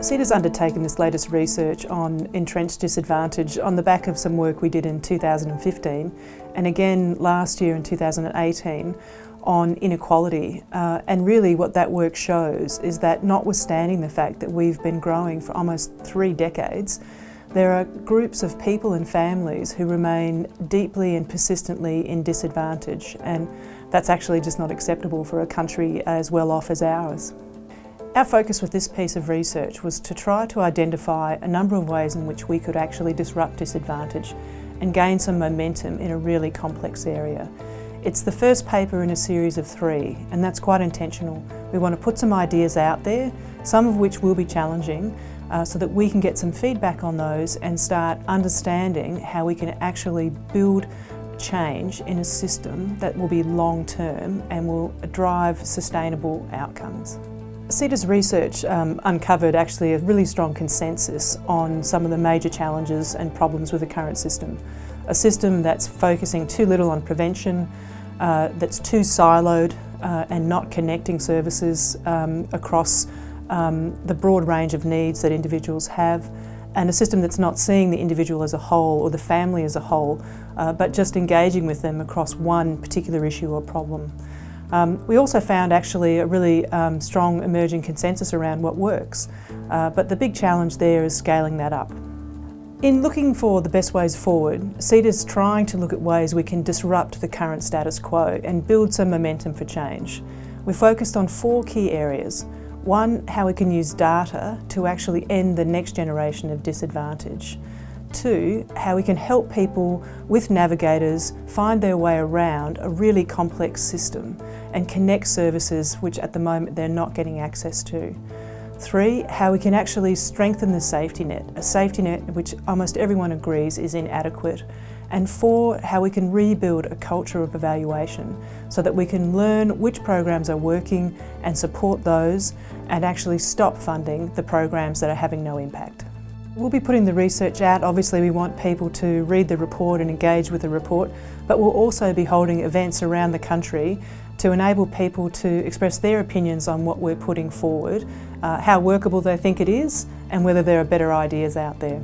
CEDA's undertaken this latest research on entrenched disadvantage on the back of some work we did in 2015 and again last year in 2018 on inequality. And really what that work shows is that notwithstanding the fact that we've been growing for almost 3 decades, there are groups of people and families who remain deeply and persistently in disadvantage, and that's actually just not acceptable for a country as well off as ours. Our focus with this piece of research was to try to identify a number of ways in which we could actually disrupt disadvantage and gain some momentum in a really complex area. It's the first paper in a series of 3, and that's quite intentional. We want to put some ideas out there, some of which will be challenging, so that we can get some feedback on those and start understanding how we can actually build change in a system that will be long-term and will drive sustainable outcomes. CEDA's research uncovered actually a really strong consensus on some of the major challenges and problems with the current system. A system that's focusing too little on prevention, that's too siloed and not connecting services across the broad range of needs that individuals have, and a system that's not seeing the individual as a whole or the family as a whole, but just engaging with them across one particular issue or problem. We also found actually a really strong emerging consensus around what works, but the big challenge there is scaling that up. In looking for the best ways forward, CEDA's trying to look at ways we can disrupt the current status quo and build some momentum for change. We focused on 4 key areas. 1, how we can use data to actually end the next generation of disadvantage. 2, how we can help people with navigators find their way around a really complex system and connect services which at the moment they're not getting access to. 3, how we can actually strengthen the safety net, a safety net which almost everyone agrees is inadequate. And 4, how we can rebuild a culture of evaluation so that we can learn which programs are working and support those and actually stop funding the programs that are having no impact. We'll be putting the research out. Obviously we want people to read the report and engage with the report, but we'll also be holding events around the country to enable people to express their opinions on what we're putting forward, how workable they think it is, and whether there are better ideas out there.